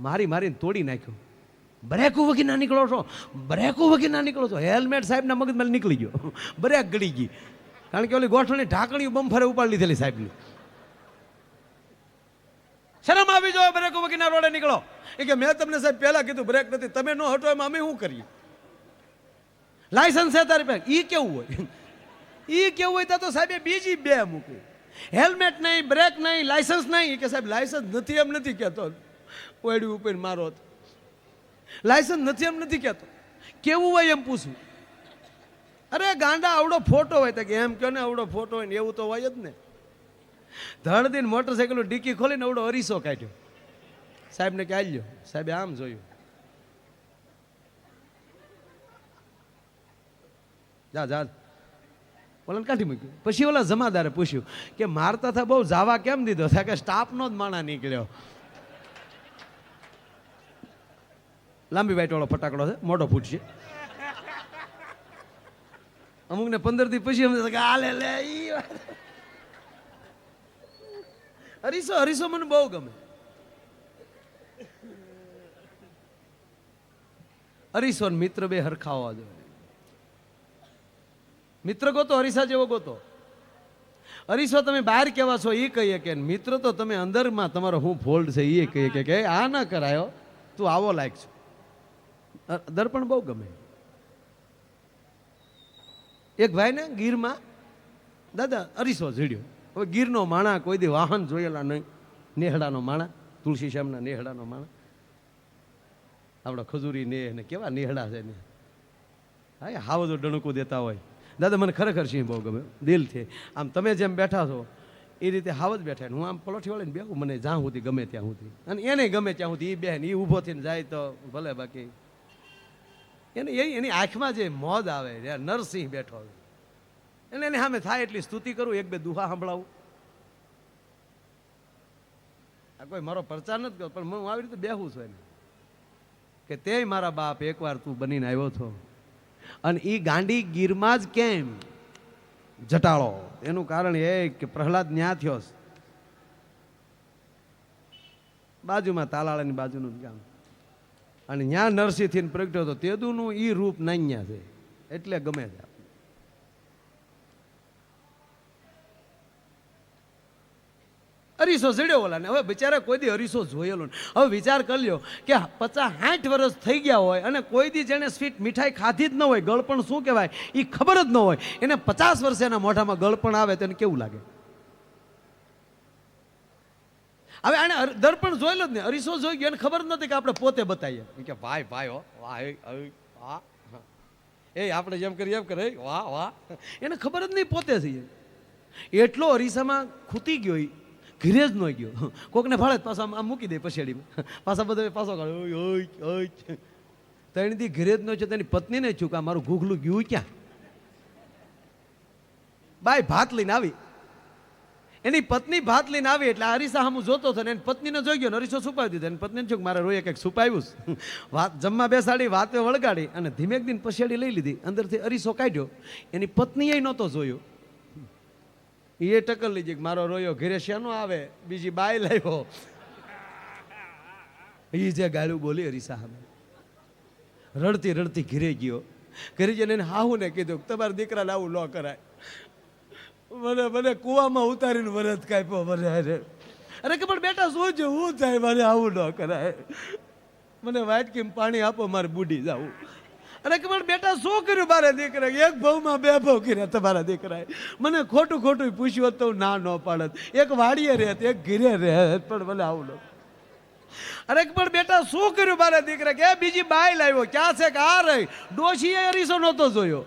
મારીને તોડી નાખ્યો. બ્રેકો વગી ના નીકળો છો, બ્રેકો વગી ના નીકળો છો. હેલ્મેટ સાહેબના મગજમાં નીકળી ગયો, બ્રેક ગળી ગઈ, કારણ કે ઓલી ગોઠણની ઢાંકણી બમ્ફરે ઉપાડી લીધેલી સાહેબની. શરમ આવી જાવ, બ્રેકો વગીના રોડે નીકળો. એ કે મેં તમને સાહેબ પહેલા કીધું બ્રેક નથી, તમે ન હટો એમાં અમે શું કરીએ? લાયસન્સ છે તારી પાસે, ઈ કેવું હોય? ઈ કેવું હોય તો સાહેબે બીજી બે મૂકી, હેલ્મેટ નહીં, બ્રેક નહીં, લાયસન્સ નહીં. કે સાહેબ લાયસન્સ નથી એમ નથી કહેતો, ઓયડી ઉપર મારો લાયસન્સ નથી એમ નથી કહેતો, કેવું હોય એમ પૂછવું. અરે ગાંડા આવડો ફોટો હોય તો કે એમ કહો ને આવડો ફોટો હોય ને, એવું તો હોય જ ને. ધડ દિન મોટરસાઇકલ ડીકી ખોલીને આવડો અરીસો કાઢ્યો. સાહેબને કે આલ્યો, સાહેબે આમ જોયું, જા ઓલાને કાઢી મૂક્યું. પછી ઓલા જમાદારે પૂછ્યું કે મારતા થા બહુ જાવા કેમ દીધો? થા કે સ્ટાફનો જ માણા નીકળ્યો. લાંબી વાઈટ વાળો ફટાકડો છે, મોટો ફૂટશે. અમુકને 15 દી પછી સમજે કે આ લે ઈ હરીસો મને બહુ ગમે. હરીસો ને મિત્ર બે હરખા હોવા જોઈએ. મિત્ર ગોતો, હરીસા જેવો ગોતો. હરીસો તમે બહાર કેવા છો એ કહીએ કે, મિત્ર તો તમે અંદરમાં તમારો શું ફોલ્ડ છે એ કહીએ કે આ ના કરાયો, તું આવો લાયક છો. દર્પણ બહુ ગમે. એક ભાઈ ને ગીરમાં દાદા અરીસો જડ્યો. હવે ગીરનો માણા કોઈ દી વાહન જોયેલા નહીં, નેહડાનો માણા, તુલસી શ્યામના નેહડાનો માણા, આપણા ખજૂરી ને કેવા નેહડા છે ને, હા હાવજો ડણકું દેતા હોય. દાદા મને ખરેખર સિંહ બહુ ગમે દિલથી. આમ તમે જેમ બેઠા છો એ રીતે હાવ જ બેઠા. હું આમ પલોઠી વાળીને બેહું, મને જ્યાં સુધી ગમે ત્યાં સુધી, અને એને ગમે ત્યાં સુધી એ બેન એ ઊભો થઈને જાય તો ભલે, બાકી એની આંખમાં જે મોજ આવે, નરસિંહ બેઠો એટલે એને સામે થાય એટલી સ્તુતિ કરું, એક બે દુહા સંભળાવું. આ કોઈ મારો પ્રચાર નથી કરતો, પણ હું આવી રીતે બેહું છું એને કે તે મારા બાપ એકવાર તું બનીને આવ્યો છો. અને એ ગાંડી ગીરમાં જ કેમ જટાળો, એનું કારણ એ કે પ્રહલાદ ન્યા થયો, બાજુમાં તાલાળાની બાજુનું ગામ, અને ન્યા નરસિંહથી પ્રગટ્યો હતો. તેદુનું ઈ રૂપ નાન્યા છે એટલે ગમે છે. અરીસો જડ્યો ઓલાને. હવે બિચારા કોઈ દી અરીસો જોયેલો ને. હવે વિચાર કરી લ્યો કે 50-60 વર્ષ થઈ ગયા હોય અને કોઈ દી જેને સ્વીટ મીઠાઈ ખાધી જ ન હોય, ગળપણ શું કહેવાય એ ખબર જ ન હોય, એને 50 વર્ષે એના મોઢામાં ગળપણ આવે તો એને કેવું લાગે? હવે આને દર્પણ જોયેલો જ ને, અરીસો જોઈ ગયો, એને ખબર નથી કે આપણે પોતે બતાવીએ કે ભાઈ હો વાહ, એ આપણે જેમ કરીએ એમ કરે વાહ વાહ, એને ખબર જ નહીં પોતે છીએ. એટલો અરીસામાં ખૂતી ગયો, ઘીરે જ ન ગયો. કોકને ફાળે પાછા આમ મૂકી દે પછેડીમાં, પાછા બધા પાછો કાઢે. 3 દી ઘીરે જ ન છે, તેની પત્નીને છું કે મારું ઘૂઘલું ગયું ક્યાં? બાઈ ભાત લઈને આવી, એની પત્ની ભાત લઈને આવી એટલે અરીસા હું જોતો હતો ને એની પત્નીને જોઈ ગયો, અરીસો છુપાવી દીધો. એની પત્નીને છું કે મારે રોયે કંઈક છુપાવ્યું. વાત જમવા બેસાડી, વાતે વળગાડી અને ધીમેક દિન પછેડી લઈ લીધી, અંદરથી અરીસો કાઢ્યો. એની પત્નીએ નહોતો જોયો. એ ટક્કર લીધી કે મારો રોયો ઘરે શેનો આવે, બીજી બાઈ લાવ્યો. એ જે ગાળું બોલી અરીસા સામે, રડતી રડતી ઘરે ગયો. ઘરે જઈને એને હાહુને કીધું તમારા દીકરાને આવું ન કરાય. મને મને કૂવામાં ઉતારીને વરત કાપ્યો મને. અરે કે પણ બેટા શું છે, હું થાય, મારે આવું ન કરાય. મને વાટકીમાં પાણી આપો, મારે બુડી જાવું. અરે કે પણ બેટા શું કર્યું મારા દીકરા? એક ભાવમાં બે ભાવ કર્યા તમારા દીકરાએ. મને ખોટું ખોટું પૂછ્યું હોત તો હું ના ન પાડત. એક વાડીએ રહેત, એક ઘીરે રહેત, પણ મને આવું ન. અરે પણ બેટા શું કર્યું મારા દીકરા? કે બીજી બાઈ લાવ્યો. ક્યાં છે કે આ રહી. ડોશીએ અરીસો નહોતો જોયો.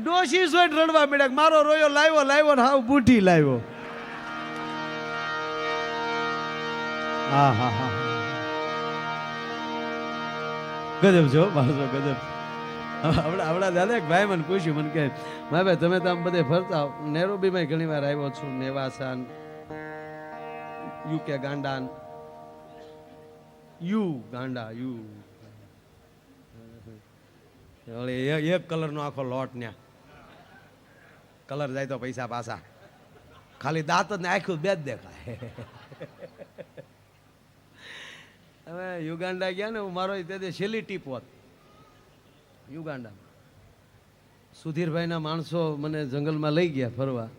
ડોશી જોઈને રડવા મળ્યા, મારો રોયો લાવ્યો લાવ્યો ને હાવ બુઢી લાવ્યો. હા હા હા, ગજબ છો માણસો, ગજબ. હમણાં દાદા એક ભાઈ મને પૂછ્યું, મને કે ભાઈ તમે તો આમ બધે ફરતા હો. નેરોબીમાં ઘણી વાર આવ્યો છું, નેવાસાન, યુકે ગાંડાન, ગાંડા એક કલરનો આખો લોટ ન્યા. કલર જાય તો પૈસા પાછા. ખાલી દાંત જ ને આખું બે જ દેખાય. હવે યુગાંડા ગયા ને, મારો તે છેલ્લી ટીપ હોત યુગાંડામાં. સુધીરભાઈના માણસો મને જંગલમાં લઈ ગયા ફરવા,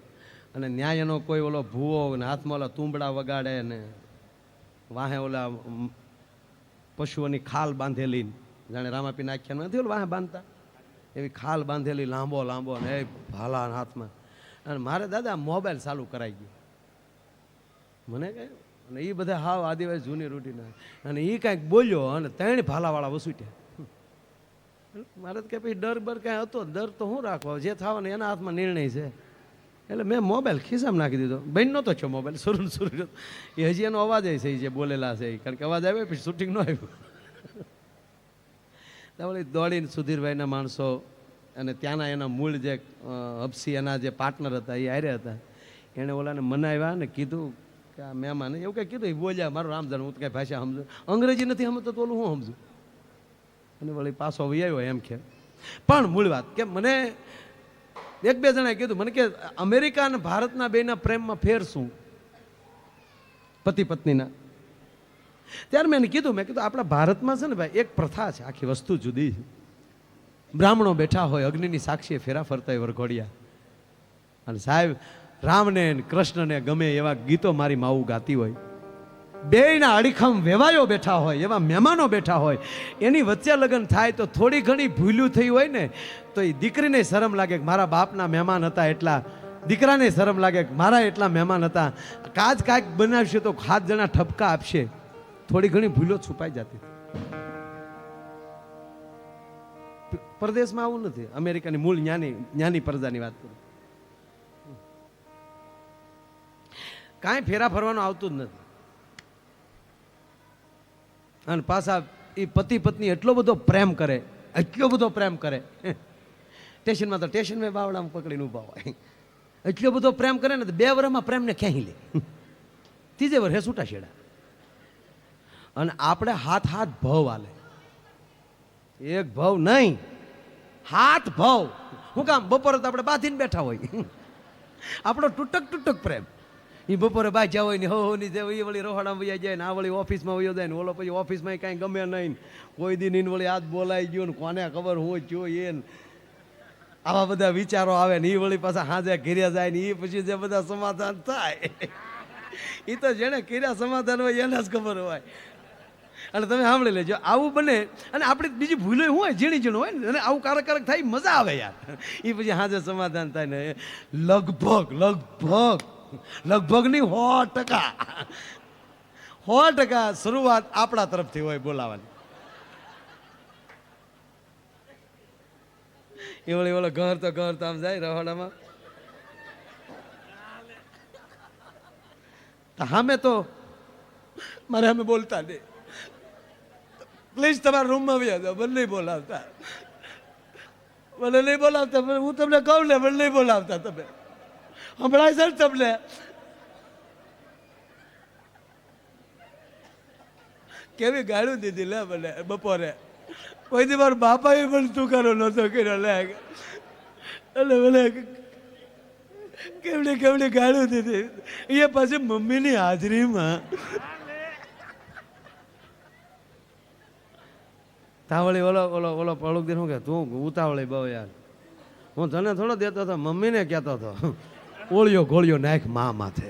અને ન્યાય એનો કોઈ ઓલો ભૂવો ને હાથમાં ઓલા તુંબડા વગાડે ને વાહે ઓલા પશુઓની ખાલ બાંધેલી, જાણે રામાપીના આખ્યાન નથી ઓલું વાહે બાંધતા એવી ખાલ બાંધેલી, લાંબો લાંબો ને એ ભાલા હાથમાં. અને મારે દાદા મોબાઈલ ચાલુ કરાઈ ગયો. મને કહે, અને એ બધા હાવ આદિવાસી જૂની રૂટીન, અને એ કાંઈક બોલ્યો અને 3 ભાલાવાળા વસૂટ્યા. મારે તો કે પછી ડર બર કાંઈ હતો? ડર તો શું રાખવો, જે થવાનું એના હાથમાં નિર્ણય છે. એટલે મેં મોબાઈલ ખિસ્સામાં નાખી દીધો. બહેન નહોતો છો મોબાઈલ, સુરું એ હજી એનો અવાજ છે, જે બોલેલા છે, કારણ કે અવાજ આવ્યો પછી શૂટિંગ ન આવ્યું. દોડીને સુધીરભાઈના માણસો અને ત્યાંના એના મૂળ જે હબસી એના જે પાર્ટનર હતા એ હારે હતા. એણે ઓલાને મનાવ્યા ને કીધું કે આ મહેમાન એવું કંઈ કીધું, એ બોલ્યા મારું રામ જાણ, હું તો કંઈ ભાષા સમજુ, અંગ્રેજી નથી સમજતો તો ઓલું હું સમજુ. અને વળી પાછો આવ્યો એમ કે. પણ મૂળ વાત કે મને 1-2 જણાએ કીધું, મને કે અમેરિકા અને ભારતના બેના પ્રેમમાં ફેર શું, પતિ પત્નીના. ત્યારે મેં એને કીધું, મેં કીધું આપણા ભારતમાં છે ને ભાઈ એક પ્રથા છે, આખી વસ્તુ જુદી છે. બ્રાહ્મણો બેઠા હોય, અગ્નિની સાક્ષીએ ફેરા ફરતા હોય વરઘોડિયા, અને સાહેબ રામને કૃષ્ણને ગમે એવા ગીતો મારી માવું ગાતી હોય. બેયના અડીખમ વેવાયો બેઠા હોય, એવા મહેમાનો બેઠા હોય, એની વચ્ચે લગ્ન થાય તો થોડી ઘણી ભૂલ્યું થઈ હોય ને તો એ દીકરીને શરમ લાગે કે મારા બાપના મહેમાન હતા એટલા, દીકરાને શરમ લાગે કે મારા એટલા મહેમાન હતા. કાંઈક બનાવશે તો 7 જણા ઠપકા આપશે, થોડી ઘણી ભૂલો છુપાઈ જતી. પરદેશમાં આવું નથી. અમેરિકાની મૂળ જ્ઞાની પ્રજાની વાત કરું, કાંઈ ફેરા ફરવાનું આવતું જ નથી. અને પાછા એ પતિ પત્ની એટલો બધો પ્રેમ કરે, એટલો બધો પ્રેમ કરે. સ્ટેશનમાં તો સ્ટેશનમાં બાવડામાં પકડીને ઊભા હોય. એટલો બધો પ્રેમ કરે ને તો 2 વર્ષમાં પ્રેમને ખેંચી લે, 3જે વર્ષે છૂટા છેડા. અને આપણે 7 ભાવ હાલે, 1 ભાવ નહીં, 7 ભાવ. શું કામ? બપોરે તો આપણે બાંધીને બેઠા હોય. આપણો તૂટક પ્રેમ. એ બપોરે બાય જ્યાં હોય ને હોની જે એ વળી રોહાડામાં વયા જાય ને આ વળી ઓફિસમાં વયો જાય ને ઓલો પછી ઓફિસમાં કાંઈ ગમે નહીં, કોઈ દી નીન વળી હાથ બોલાઈ ગયો ને કોને ખબર હું જો એ આવા બધા વિચારો આવે ને એ વળી પાછા હાજે ઘેરે જાય ને એ પછી જે બધા સમાધાન થાય એ તો જેને કર્યા સમાધાન હોય એને જ ખબર હોય. અને તમે સાંભળી લેજો, આવું બને. અને આપણી બીજી ભૂલો શું હોય, ઝીણી હોય ને, અને આવું કારક થાય મજા આવે યાર. એ પછી હાજે સમાધાન થાય ને લગભગ ની 100% શરૂઆત આપણા તરફથી હોય બોલાવાની. એ વળી ઓલો ઘર તો આમ જાય રહોડામાં, સામે તો મારે અમે બોલતા નહીં, પ્લીઝ તમારા રૂમમાં આવ્યા જાઓ, મને નહીં બોલાવતા, હું તમને કહું ને, મને નહીં બોલાવતા. તમે હમણાં સર તમને કેવી ગાળું દીધી લે મને બપોરે. કોઈ દી મારા બાપાએ પણ તું કરો નતો કર્યો લે, એટલે મને કેવડી ગાળું દીધી એ પછી મમ્મીની હાજરીમાં. તાવળી ઓલો ઓલો ઓલો પળુક દે શું કે તું ઉતાવળી બહુ યાર, હું તને થોડો દેતો હતો, મમ્મીને કહેતો હતો ઓળિયો ગોળિયો નાખ મા માથે.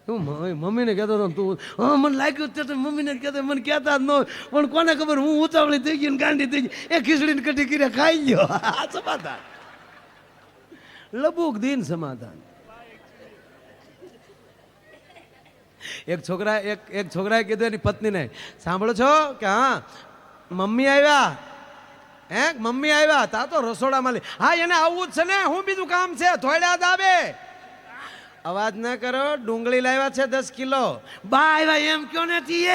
હું મમ્મીને કહેતો હતો તું, હા મને લાગ્યું તે મમ્મીને કહેતો, મને કહેતા જ ન હોય, પણ કોને ખબર હું ઉતાવળી થઈ ગઈ ને ગાંડી થઈ ગઈ, એ ખીચડીને કઢી કરી ખાઈ ગયો. આ સમાધાન, લબુક દીન સમાધાન. એક છોકરાએ કીધું એની પત્નીને, સાંભળો છો કે હા મમ્મી આવ્યા, હે મમ્મી આવ્યા, તા તો રસોડામાં લે, હા એને આવવું જ છે ને, હું બીજું કામ છે, થોડા દાબે. અવાજ ના કરો, ડુંગળી લાવ્યા છે 10 કિલો. બા આવ્યા એમ ક્યો નથી,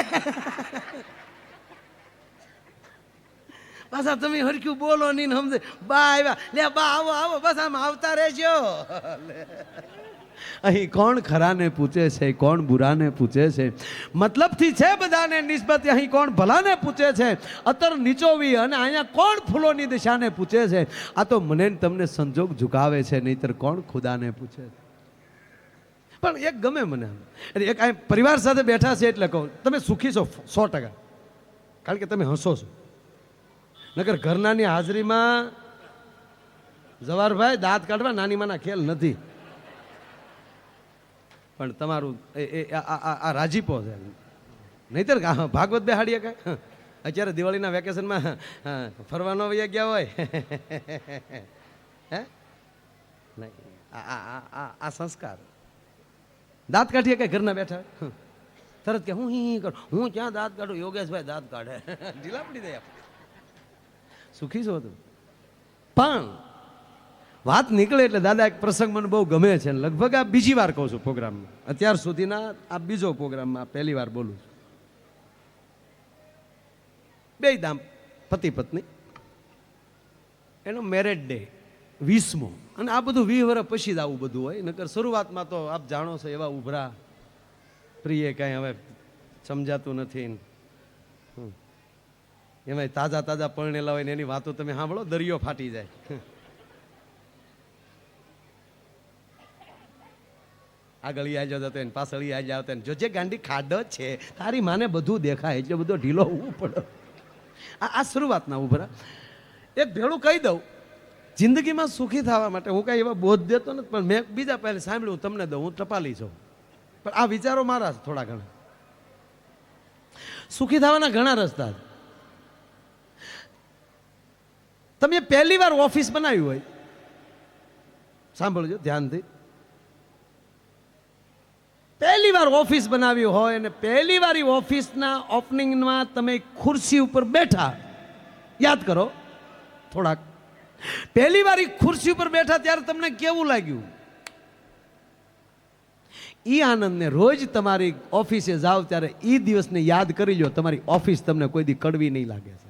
પાછા તમે હરખ્યું બોલો નહીં સમજે. બા આવ્યા, લે બા આવો આવો, બસ આમ આવતા રહેજો. અહીં કોણ ખરાને પૂછે છે, કોણ બુરાને પૂછે છે, મતલબથી છે બધાને નિસ્બત. અહીં કોણ ભલાને પૂછે છે, અતર નીચોવી, અને અહીંયા કોણ ફૂલોની દિશાને પૂછે છે. આ તો મને તમને સંજોગ ઝુકાવે છે, નહીતર કોણ ખુદાને પૂછે છે. પણ એક ગમે મને, એક આ પરિવાર સાથે બેઠા છે એટલે કહું, તમે સુખી છો 100%, કારણ કે તમે હસો છો. નકર ઘરનાની હાજરીમાં જવારભાઈ દાંત કાઢવા નાની માના ખેલ નથી. પણ તમારું આ રાજીપો છે, નહીતર ભાગવત બેહાડીએ કાંઈ. અત્યારે દિવાળીના વેકેશનમાં ફરવાનો વયા ગયા હોય, હે નહીં, આ સંસ્કાર. દાંત કાઢીએ કઈ ઘરના બેઠા તરત કે હું હી કરું, હું ક્યાં દાંત કાઢું, યોગેશભાઈ દાંત કાઢે, ઢીલા પડી દે. સુખી છો તું. પણ વાત નીકળે એટલે દાદા એક પ્રસંગ મને બહુ ગમે છે, લગભગ આ બીજી વાર કહું છું પ્રોગ્રામમાં, અત્યાર સુધીના આ બીજો પ્રોગ્રામમાં પહેલી વાર બોલું છું. બે દામ પતિ પત્ની, એનો મેરેજ ડે 20મો, અને આ બધું 20 વર્ષ પછી જ આવું બધું હોય. નકર શરૂઆતમાં તો આપ જાણો છો એવા ઉભરા પ્રિય કાંઈ હવે સમજાતું નથી. એમાં તાજા તાજા પરણેલા હોય ને એની વાતો તમે સાંભળો, દરિયો ફાટી જાય. આગળ ઈ આવી જતો ને પાછળ ઈ આવી આવતા ને, જો જે ગાંડી ખાડો છે તારી માને બધું દેખાય, એટલે બધો ઢીલો હોવું પડે. આ શરૂઆતના ઉભરા. એક ભેળું કહી દઉં, જિંદગીમાં સુખી થવા માટે હું કાંઈ એવા બોધ દેતો નથી, પણ મેં બીજા પહેલે સાંભળ્યું તમને દઉં, હું ટપાલી છું. પણ આ વિચારો મારા થોડા ઘણા. સુખી થવાના ઘણા રસ્તા. તમે પહેલી વાર ઓફિસ બનાવી હોય, સાંભળજો ધ્યાનથી, પહેલી વાર ઓફિસ બનાવી હોય અને પહેલી વાર ઓફિસના ઓપનિંગમાં તમે ખુરશી ઉપર બેઠા, યાદ કરો થોડાક, પહેલી વાર ખુરશી ઉપર બેઠા ત્યારે તમને કેવું લાગ્યું? ઈ આનંદને રોજ તમારી ઓફિસે જાઓ ત્યારે ઈ દિવસને યાદ કરી લો, તમારી ઓફિસ તમને કોઈ દી કડવી નહીં લાગે છે.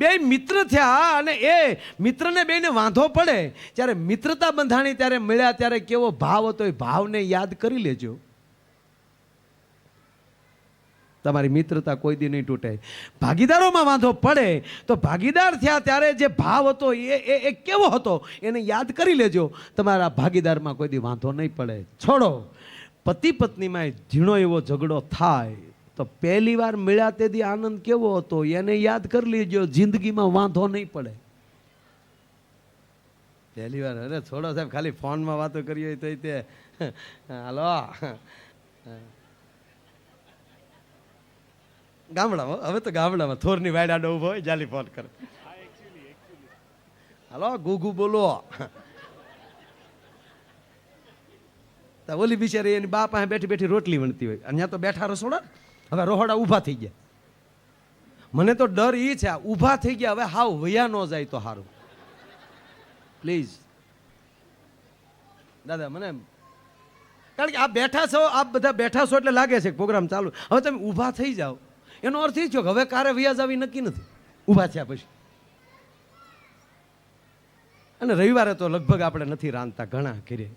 બે મિત્ર થયા અને એ મિત્રને બેને વાંધો પડે, જ્યારે મિત્રતા બંધાણી ત્યારે મળ્યા ત્યારે કેવો ભાવ હતો, એ ભાવને યાદ કરી લેજો. તમારી મિત્રતા કોઈ દી નહીં તૂટે. ભાગીદારોમાં વાંધો પડે તો ભાગીદાર થયા ત્યારે જે ભાવ હતો એ કેવો હતો એને યાદ કરી લેજો. તમારા ભાગીદારમાં કોઈ દી વાંધો નહીં પડે. છોડો, પતિ પત્નીમાં ઝીણો એવો ઝઘડો થાય તો પહેલી વાર મળ્યા તેથી આનંદ કેવો હતો એને યાદ કરી લેજો, જિંદગીમાં વાંધો નહીં પડે. પહેલી વાર, અરે છોડો સાહેબ, ખાલી ફોનમાં વાતો કરી હોય તો તે હાલો ગામડામાં, હવે તો ગામડામાં થોરની વાયડા ઉભો હોય, જાલી ફોન કરે, હાલો ગુગુ બોલો. ઓલી બિચારી એની બા પાસે બેઠી બેઠી રોટલી વણતી હોય, અહીંયા તો બેઠા રસોડા, હવે રોહડા ઊભા થઈ ગયા. મને તો ડર એ છે, ઊભા થઈ ગયા હવે હાવ વયા ન જાય તો સારું. પ્લીઝ દાદા, મને કારણ કે આપ બેઠા છો, આપ બધા બેઠા છો એટલે લાગે છે પ્રોગ્રામ ચાલુ. હવે તમે ઊભા થઈ જાઓ એનો અર્થ એ થયો કે હવે કારે વ્યાજ આવી નક્કી નથી ઊભા થયા પછી. અને રવિવારે તો લગભગ આપણે નથી રાંધતા ઘણા ઘરે,